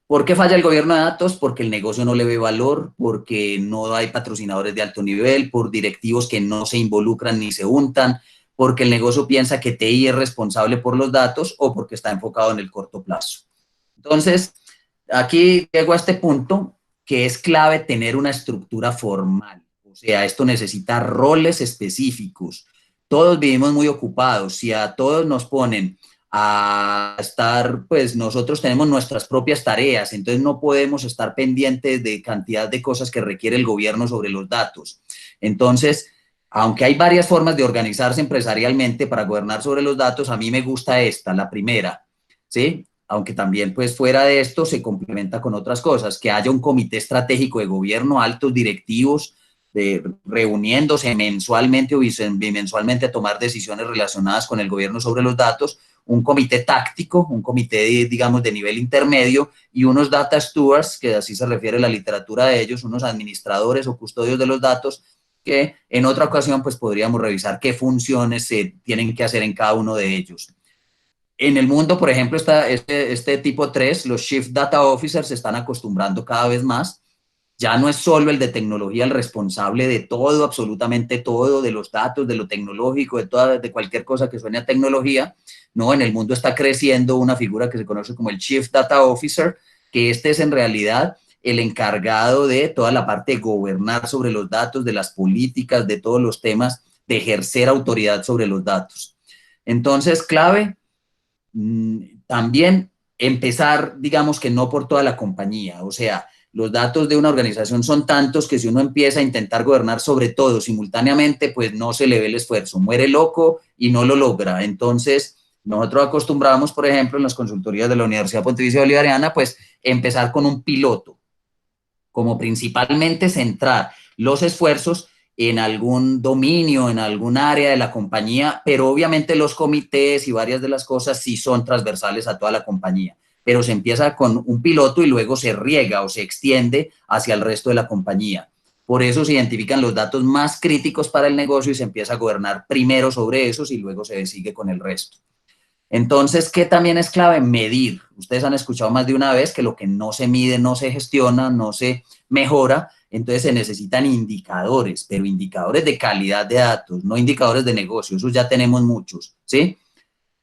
B: ¿por qué falla el gobierno de datos? Porque el negocio no le ve valor, porque no hay patrocinadores de alto nivel, por directivos que no se involucran ni se untan, porque el negocio piensa que TI es responsable por los datos o porque está enfocado en el corto plazo. Entonces, aquí llego a este punto que es clave tener una estructura formal. O sea, esto necesita roles específicos. Todos vivimos muy ocupados. Si a todos nos ponen a estar, pues nosotros tenemos nuestras propias tareas, entonces no podemos estar pendientes de cantidad de cosas que requiere el gobierno sobre los datos. Entonces, aunque hay varias formas de organizarse empresarialmente para gobernar sobre los datos, a mí me gusta esta, la primera, ¿sí? Aunque también pues fuera de esto se complementa con otras cosas, que haya un comité estratégico de gobierno, altos directivos, reuniéndose mensualmente o bimensualmente a tomar decisiones relacionadas con el gobierno sobre los datos, un comité táctico, un comité, digamos, de nivel intermedio y unos data stewards, que así se refiere la literatura de ellos, unos administradores o custodios de los datos, que en otra ocasión pues podríamos revisar qué funciones se tienen que hacer en cada uno de ellos. En el mundo, por ejemplo, este tipo 3, los Chief Data Officers se están acostumbrando cada vez más. Ya no es solo el de tecnología el responsable de todo, absolutamente todo, de los datos, de lo tecnológico, de cualquier cosa que suene a tecnología. No, en el mundo está creciendo una figura que se conoce como el Chief Data Officer, que este es en realidad el encargado de toda la parte de gobernar sobre los datos, de las políticas, de todos los temas, de ejercer autoridad sobre los datos. Entonces, clave, también empezar, digamos que no por toda la compañía, o sea, los datos de una organización son tantos que si uno empieza a intentar gobernar sobre todo simultáneamente, pues no se le ve el esfuerzo, muere loco y no lo logra. Entonces, nosotros acostumbramos, por ejemplo, en las consultorías de la Universidad Pontificia Bolivariana, pues empezar con un piloto, como principalmente centrar los esfuerzos en algún dominio, en algún área de la compañía, pero obviamente los comités y varias de las cosas sí son transversales a toda la compañía, pero se empieza con un piloto y luego se riega o se extiende hacia el resto de la compañía. Por eso se identifican los datos más críticos para el negocio y se empieza a gobernar primero sobre esos y luego se sigue con el resto. Entonces, ¿qué también es clave? Medir. Ustedes han escuchado más de una vez que lo que no se mide, no se gestiona, no se mejora, entonces se necesitan indicadores, pero indicadores de calidad de datos, no indicadores de negocio, esos ya tenemos muchos, ¿sí?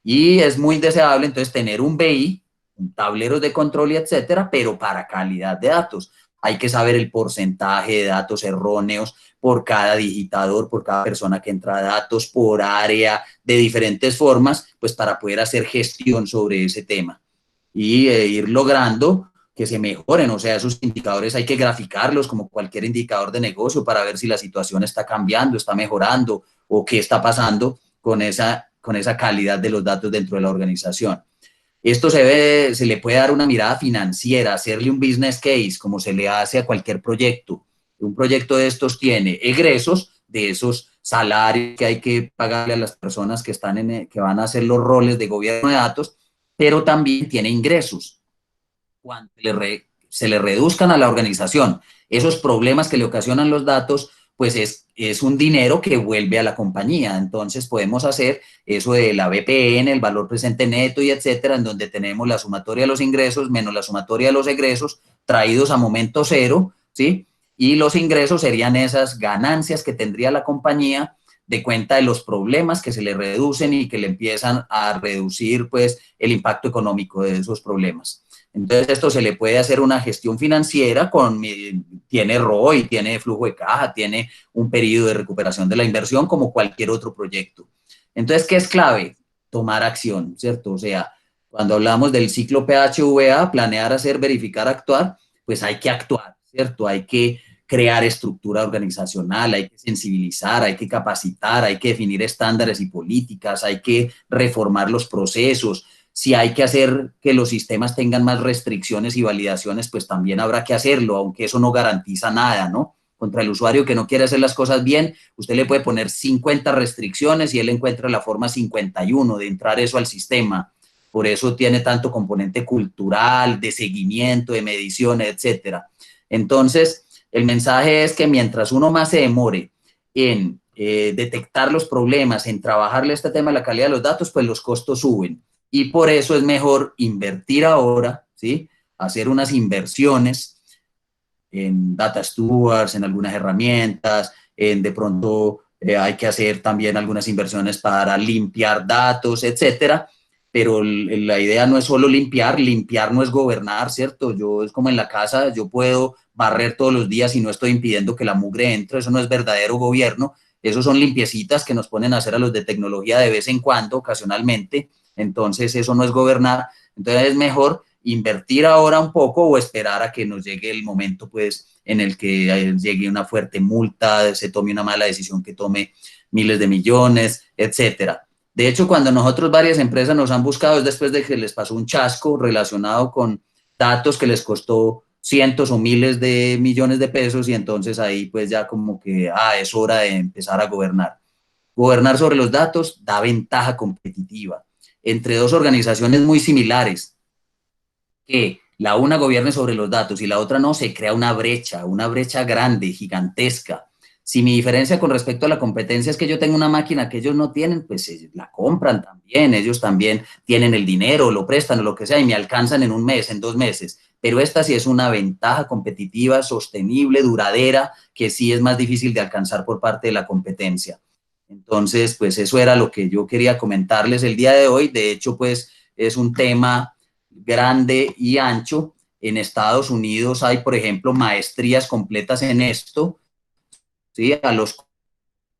B: Y es muy deseable entonces tener un BI, un tablero de control y etcétera, pero para calidad de datos. Hay que saber el porcentaje de datos erróneos por cada digitador, por cada persona que entra a datos, por área, de diferentes formas, pues para poder hacer gestión sobre ese tema y ir logrando que se mejoren. O sea, esos indicadores hay que graficarlos como cualquier indicador de negocio para ver si la situación está cambiando, está mejorando o qué está pasando con esa calidad de los datos dentro de la organización. Esto se le puede dar una mirada financiera, hacerle un business case, como se le hace a cualquier proyecto. Un proyecto de estos tiene egresos de esos salarios que hay que pagarle a las personas que que van a hacer los roles de gobierno de datos, pero también tiene ingresos. Cuando se le reduzcan a la organización esos problemas que le ocasionan los datos, pues es un dinero que vuelve a la compañía. Entonces podemos hacer eso de la BPN, el valor presente neto y etcétera, en donde tenemos la sumatoria de los ingresos menos la sumatoria de los egresos traídos a momento cero, ¿sí? Y los ingresos serían esas ganancias que tendría la compañía de cuenta de los problemas que se le reducen y que le empiezan a reducir pues el impacto económico de esos problemas. Entonces, esto se le puede hacer una gestión financiera tiene ROI, tiene flujo de caja, tiene un periodo de recuperación de la inversión como cualquier otro proyecto. Entonces, ¿qué es clave? Tomar acción, ¿cierto? O sea, cuando hablamos del ciclo PHVA, planear, hacer, verificar, actuar, pues hay que actuar, ¿cierto? Hay que crear estructura organizacional, hay que sensibilizar, hay que capacitar, hay que definir estándares y políticas, hay que reformar los procesos. Si hay que hacer que los sistemas tengan más restricciones y validaciones, pues también habrá que hacerlo, aunque eso no garantiza nada, ¿no? Contra el usuario que no quiere hacer las cosas bien, usted le puede poner 50 restricciones y él encuentra la forma 51 de entrar eso al sistema. Por eso tiene tanto componente cultural, de seguimiento, de medición, etcétera. Entonces, el mensaje es que mientras uno más se demore en detectar los problemas, en trabajarle este tema de la calidad de los datos, pues los costos suben. Y por eso es mejor invertir ahora, ¿sí? Hacer unas inversiones en data stewards, en algunas herramientas, en de pronto hay que hacer también algunas inversiones para limpiar datos, etcétera. Pero la idea no es solo limpiar no es gobernar, ¿cierto? Yo es como en la casa, yo puedo barrer todos los días y no estoy impidiendo que la mugre entre, eso no es verdadero gobierno, eso son limpiecitas que nos ponen a hacer a los de tecnología de vez en cuando, ocasionalmente, entonces eso no es gobernar, entonces es mejor invertir ahora un poco o esperar a que nos llegue el momento, pues, en el que llegue una fuerte multa, se tome una mala decisión que tome miles de millones, etcétera. De hecho, cuando nosotros varias empresas nos han buscado es después de que les pasó un chasco relacionado con datos que les costó cientos o miles de millones de pesos y entonces ahí pues ya como que es hora de empezar a gobernar. Gobernar sobre los datos da ventaja competitiva. Entre dos organizaciones muy similares, que la una gobierne sobre los datos y la otra no, se crea una brecha grande, gigantesca. Si mi diferencia con respecto a la competencia es que yo tengo una máquina que ellos no tienen, pues la compran también, ellos también tienen el dinero, lo prestan o lo que sea y me alcanzan en un mes, en 2 meses. Pero esta sí es una ventaja competitiva, sostenible, duradera, que sí es más difícil de alcanzar por parte de la competencia. Entonces, pues eso era lo que yo quería comentarles el día de hoy. De hecho, pues es un tema grande y ancho. En Estados Unidos hay, por ejemplo, maestrías completas en esto, ¿sí? A los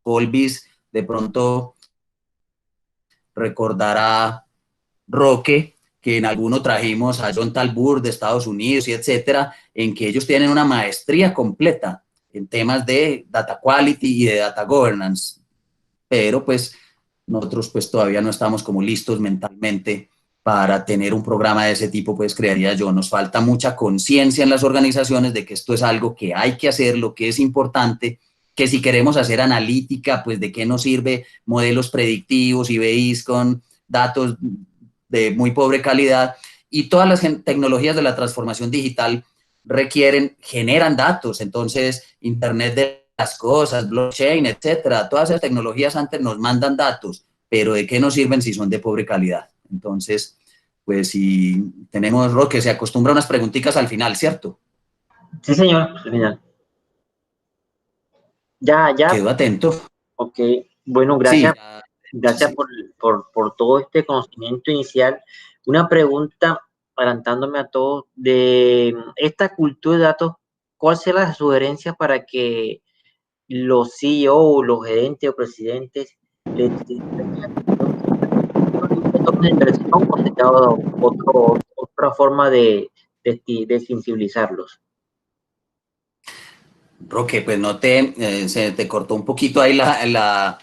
B: Colbys, de pronto recordará Roque, que en alguno trajimos a John Talbot de Estados Unidos y etcétera, en que ellos tienen una maestría completa en temas de data quality y de data governance, pero pues nosotros pues todavía no estamos como listos mentalmente para tener un programa de ese tipo, pues creería yo, nos falta mucha conciencia en las organizaciones de que esto es algo que hay que hacer, lo que es importante, que si queremos hacer analítica, pues de qué nos sirve modelos predictivos y BIs con datos de muy pobre calidad, y todas las tecnologías de la transformación digital generan datos, entonces Internet de las cosas, blockchain, etcétera, todas esas tecnologías antes nos mandan datos, pero ¿de qué nos sirven si son de pobre calidad? Entonces, pues si tenemos, Roque, se acostumbra a unas preguntitas al final, ¿cierto?
A: Sí, señor, al final. Ya.
B: Quedo atento.
A: Ok. Bueno,
B: Sí,
A: gracias. Gracias
B: sí.
A: por todo este conocimiento inicial. Una pregunta, adelantándome a todo, de esta cultura de datos, ¿cuál será la sugerencia para que los CEO, los gerentes o presidentes les tomen inversión o sería otra forma de sensibilizarlos?
B: Roque, pues no se te cortó un poquito ahí la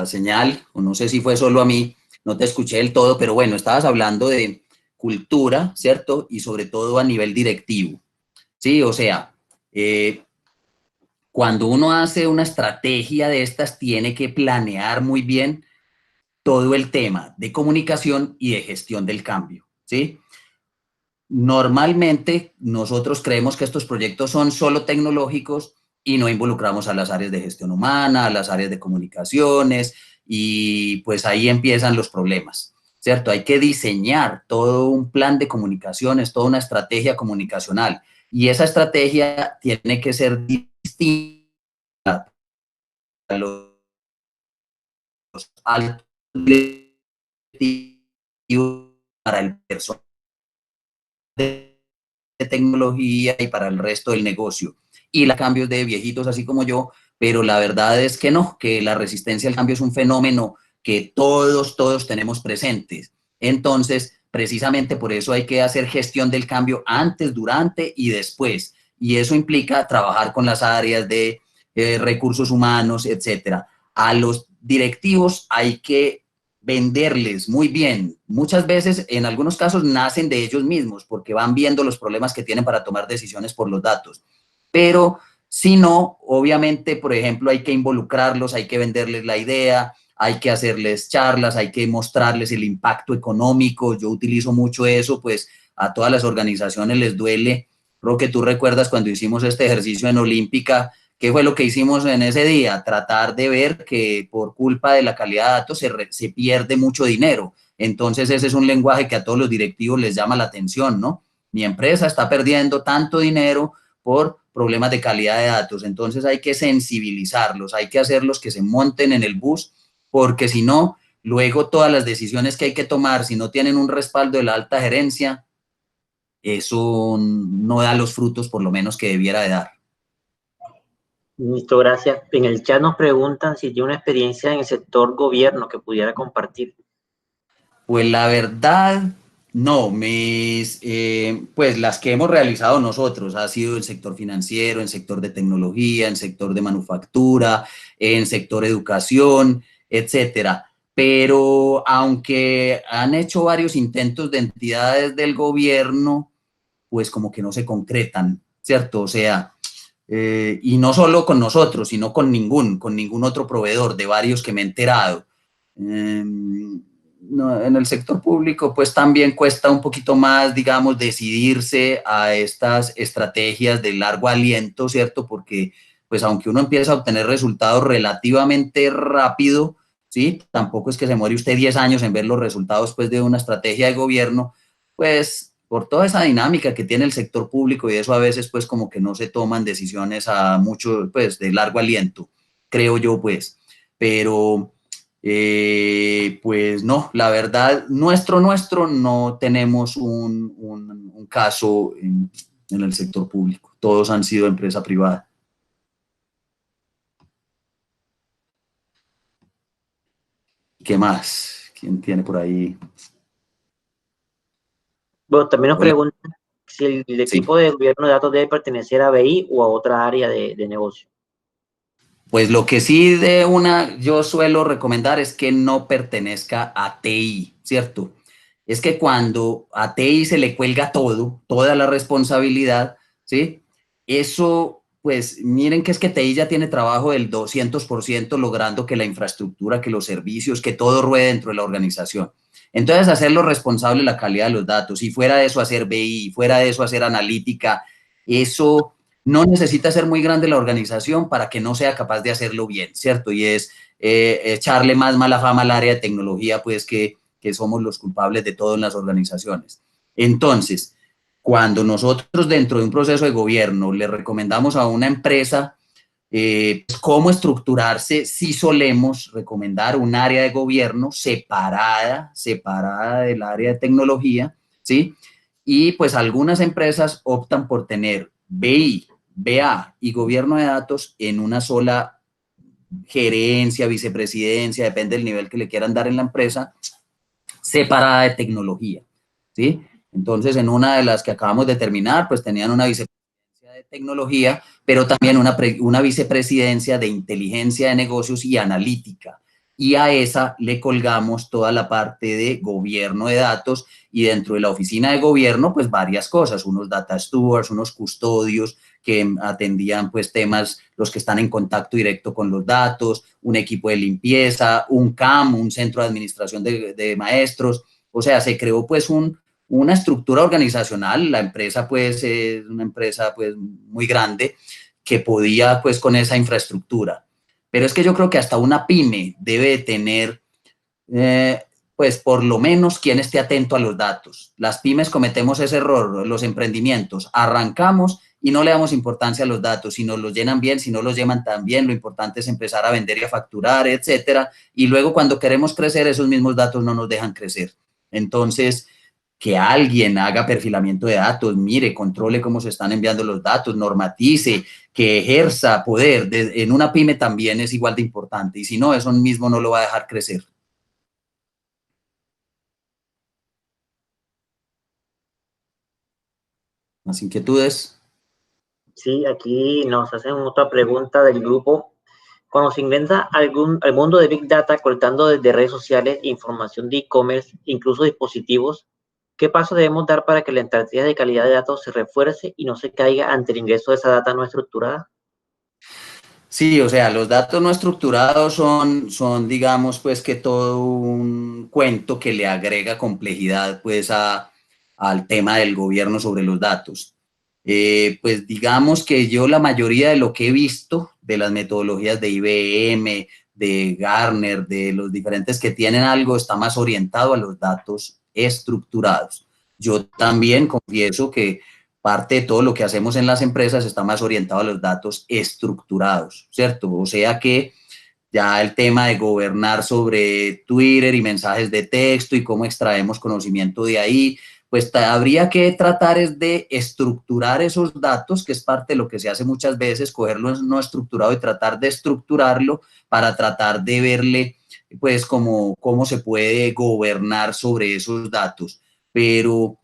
B: señal, o no sé si fue solo a mí, no te escuché del todo, pero bueno, estabas hablando de cultura, ¿cierto? Y sobre todo a nivel directivo, ¿sí? O sea, cuando uno hace una estrategia de estas, tiene que planear muy bien todo el tema de comunicación y de gestión del cambio, ¿sí? Normalmente nosotros creemos que estos proyectos son solo tecnológicos y no involucramos a las áreas de gestión humana, a las áreas de comunicaciones y pues ahí empiezan los problemas, ¿cierto? Hay que diseñar todo un plan de comunicaciones, toda una estrategia comunicacional y esa estrategia tiene que ser distinta a los altos para el personal de tecnología y para el resto del negocio. Y la cambios de viejitos así como yo, pero la verdad es que no, que la resistencia al cambio es un fenómeno que todos tenemos presentes. Entonces, precisamente por eso hay que hacer gestión del cambio antes, durante y después. y eso implica trabajar con las áreas de recursos humanos, etcétera. A los directivos hay que venderles muy bien. Muchas veces, en algunos casos, nacen de ellos mismos porque van viendo los problemas que tienen para tomar decisiones por los datos. Pero si no, obviamente, por ejemplo, hay que involucrarlos, hay que venderles la idea, hay que hacerles charlas, hay que mostrarles el impacto económico. Yo utilizo mucho eso, pues a todas las organizaciones les duele. Creo que tú recuerdas cuando hicimos este ejercicio en Olímpica, ¿qué fue lo que hicimos en ese día? Tratar de ver que por culpa de la calidad de datos se pierde mucho dinero. Entonces ese es un lenguaje que a todos los directivos les llama la atención, ¿no? Mi empresa está perdiendo tanto dinero por problemas de calidad de datos. Entonces hay que sensibilizarlos, hay que hacerlos que se monten en el bus, porque si no, luego todas las decisiones que hay que tomar, si no tienen un respaldo de la alta gerencia, eso no da los frutos por lo menos que debiera de dar.
A: Listo, gracias. En el chat nos preguntan si tiene una experiencia en el sector gobierno que pudiera compartir.
B: Pues la verdad, no, pues las que hemos realizado nosotros ha sido en sector financiero, en sector de tecnología, en sector de manufactura, en sector educación, etcétera. Pero aunque han hecho varios intentos de entidades del gobierno, pues como que no se concretan, ¿cierto? O sea, y no solo con nosotros, sino con ningún otro proveedor, de varios que me he enterado. No, en el sector público, pues también cuesta un poquito más, digamos, decidirse a estas estrategias de largo aliento, ¿cierto? Porque, pues, aunque uno empieza a obtener resultados relativamente rápido, ¿sí? Tampoco es que se muere usted 10 años en ver los resultados, pues, de una estrategia de gobierno, pues, por toda esa dinámica que tiene el sector público y eso a veces, pues, como que no se toman decisiones a mucho, pues, de largo aliento, creo yo, pues. Pero pues no, la verdad, nuestro, no tenemos un caso en el sector público. Todos han sido empresa privada. ¿Qué más? ¿Quién tiene por ahí?
A: Bueno, también nos
B: Hola,
A: preguntan si el
B: sí.
A: equipo de gobierno de datos debe pertenecer a BI o a otra área de negocio.
B: Pues lo que sí yo suelo recomendar es que no pertenezca a TI, ¿cierto? Es que cuando a TI se le cuelga todo, toda la responsabilidad, ¿sí? Eso, pues miren que es que TI ya tiene trabajo del 200% logrando que la infraestructura, que los servicios, que todo ruede dentro de la organización. Entonces, hacerlo responsable de la calidad de los datos y fuera de eso hacer BI, fuera de eso hacer analítica, eso no necesita ser muy grande la organización para que no sea capaz de hacerlo bien, ¿cierto? Y es echarle más mala fama al área de tecnología, pues que somos los culpables de todo en las organizaciones. Entonces, cuando nosotros dentro de un proceso de gobierno le recomendamos a una empresa cómo estructurarse, sí solemos recomendar un área de gobierno separada del área de tecnología, ¿sí? Y pues algunas empresas optan por tener BI, BA y gobierno de datos en una sola gerencia, vicepresidencia, depende del nivel que le quieran dar en la empresa, separada de tecnología, ¿sí? Entonces, en una de las que acabamos de terminar, pues tenían una vicepresidencia de tecnología, pero también una vicepresidencia de inteligencia de negocios y analítica. Y a esa le colgamos toda la parte de gobierno de datos y dentro de la oficina de gobierno, pues varias cosas, unos data stewards, unos custodios que atendían pues temas, los que están en contacto directo con los datos, un equipo de limpieza, un CAM, un centro de administración de maestros, o sea, se creó pues una estructura organizacional, la empresa pues es una empresa pues muy grande que podía pues con esa infraestructura. Pero es que yo creo que hasta una pyme debe tener pues por lo menos quien esté atento a los datos. Las pymes cometemos ese error, los emprendimientos, arrancamos y no le damos importancia a los datos, si nos los llenan bien, si no los llenan tan bien, lo importante es empezar a vender y a facturar, etcétera, y luego cuando queremos crecer, esos mismos datos no nos dejan crecer. Entonces, que alguien haga perfilamiento de datos, mire, controle cómo se están enviando los datos, normatice, que ejerza poder en una pyme también es igual de importante, y si no, eso mismo no lo va a dejar crecer. Más inquietudes.
A: Sí, aquí nos hacen otra pregunta del grupo. Cuando se ingresa al mundo de Big Data, colectando desde redes sociales información de e-commerce, incluso dispositivos, ¿qué paso debemos dar para que la estrategia de calidad de datos se refuerce y no se caiga ante el ingreso de esa data no estructurada?
B: Sí, o sea, los datos no estructurados son, digamos, pues que todo un cuento que le agrega complejidad, pues, al tema del gobierno sobre los datos. Pues digamos que yo la mayoría de lo que he visto de las metodologías de IBM, de Gartner, de los diferentes que tienen algo, está más orientado a los datos estructurados. Yo también confieso que parte de todo lo que hacemos en las empresas está más orientado a los datos estructurados, ¿cierto? O sea que ya el tema de gobernar sobre Twitter y mensajes de texto y cómo extraemos conocimiento de ahí, pues habría que tratar es de estructurar esos datos, que es parte de lo que se hace muchas veces, cogerlo no estructurado y tratar de estructurarlo para tratar de verle, pues, cómo se puede gobernar sobre esos datos. Pero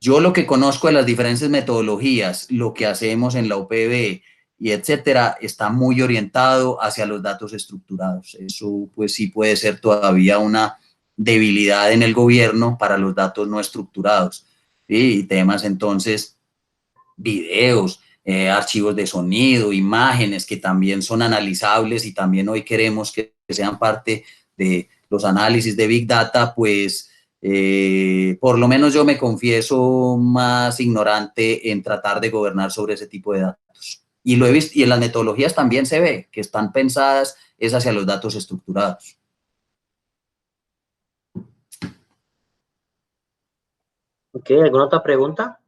B: yo lo que conozco de las diferentes metodologías, lo que hacemos en la UPB y etcétera, está muy orientado hacia los datos estructurados. Eso pues sí puede ser todavía una debilidad en el gobierno para los datos no estructurados. ¿Sí? Y temas entonces, videos, archivos de sonido, imágenes que también son analizables y también hoy queremos que sean parte de los análisis de Big Data, pues por lo menos yo me confieso más ignorante en tratar de gobernar sobre ese tipo de datos. Y lo he visto, y en las metodologías también se ve que están pensadas es hacia los datos estructurados.
A: Ok, ¿alguna otra pregunta?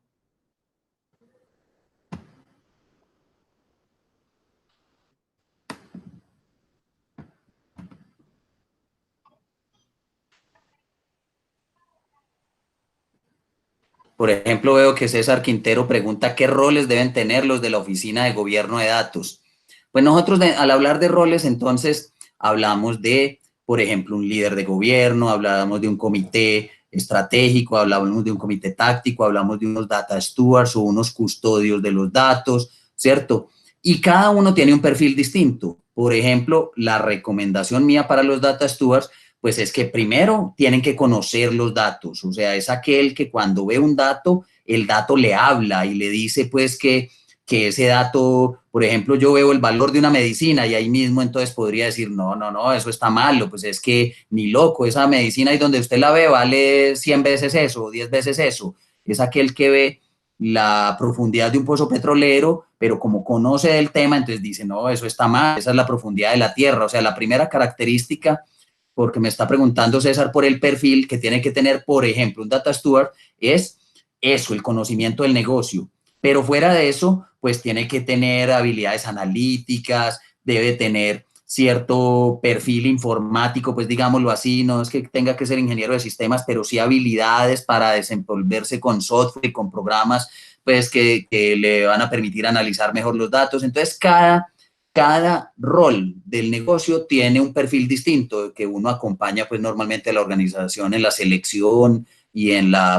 B: Por ejemplo, veo que César Quintero pregunta qué roles deben tener los de la Oficina de Gobierno de Datos. Pues nosotros al hablar de roles, entonces hablamos de, por ejemplo, un líder de gobierno, hablamos de un comité estratégico, hablamos de un comité táctico, hablamos de unos data stewards o unos custodios de los datos, ¿cierto? Y cada uno tiene un perfil distinto. Por ejemplo, la recomendación mía para los data stewards pues es que primero tienen que conocer los datos, o sea, es aquel que cuando ve un dato, el dato le habla y le dice pues que ese dato, por ejemplo, yo veo el valor de una medicina y ahí mismo entonces podría decir, no, no, no, eso está malo, pues es que ni loco, esa medicina ahí donde usted la ve vale 100 veces eso, 10 veces eso, es aquel que ve la profundidad de un pozo petrolero, pero como conoce del tema, entonces dice, no, eso está mal, esa es la profundidad de la tierra, o sea, la primera característica porque me está preguntando César por el perfil que tiene que tener, por ejemplo, un data steward, es eso, el conocimiento del negocio. Pero fuera de eso, pues tiene que tener habilidades analíticas, debe tener cierto perfil informático, pues digámoslo así, no es que tenga que ser ingeniero de sistemas, pero sí habilidades para desenvolverse con software y con programas, pues que le van a permitir analizar mejor los datos. Entonces, cada rol del negocio tiene un perfil distinto que uno acompaña pues normalmente a la organización en la selección y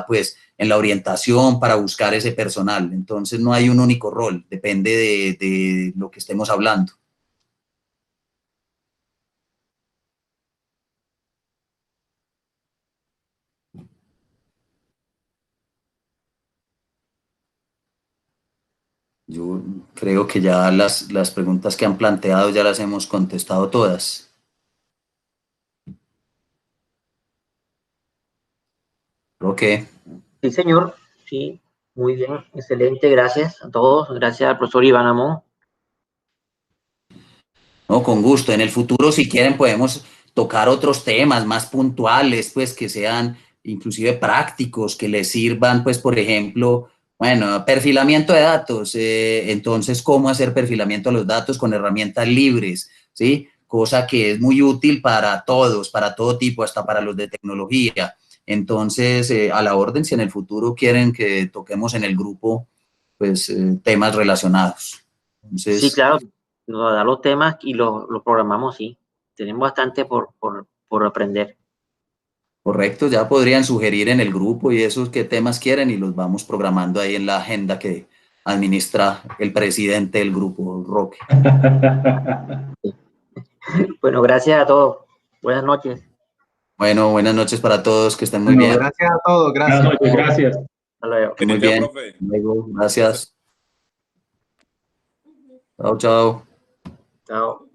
B: pues en la orientación para buscar ese personal. Entonces no hay un único rol, depende de lo que estemos hablando. Yo creo que ya las preguntas que han planteado ya las hemos contestado todas. Creo que
A: Sí, señor. Sí, muy bien, excelente. Gracias a todos. Gracias al profesor Iván Amón.
B: no, con gusto. En el futuro, si quieren, podemos tocar otros temas más puntuales, pues que sean inclusive prácticos, que les sirvan, pues, por ejemplo, bueno, perfilamiento de datos. Entonces, ¿cómo hacer perfilamiento de los datos con herramientas libres? ¿Sí? Cosa que es muy útil para todos, para todo tipo, hasta para los de tecnología. Entonces, a la orden, si en el futuro quieren que toquemos en el grupo, pues, temas relacionados.
A: Sí,
B: Entonces,
A: claro, nos da los temas y los programamos, sí. Tenemos bastante por aprender.
B: correcto, ya podrían sugerir en el grupo y esos qué temas quieren y los vamos programando ahí en la agenda administra el presidente del grupo Roque.
A: Bueno, gracias a todos. Buenas noches.
B: Bueno, buenas noches para todos, que estén muy bien.
C: Gracias a todos, gracias.
D: Buenas noches, gracias.
A: Hasta luego.
B: Muy bien. Luego, gracias. Chao, chao.
A: Chao.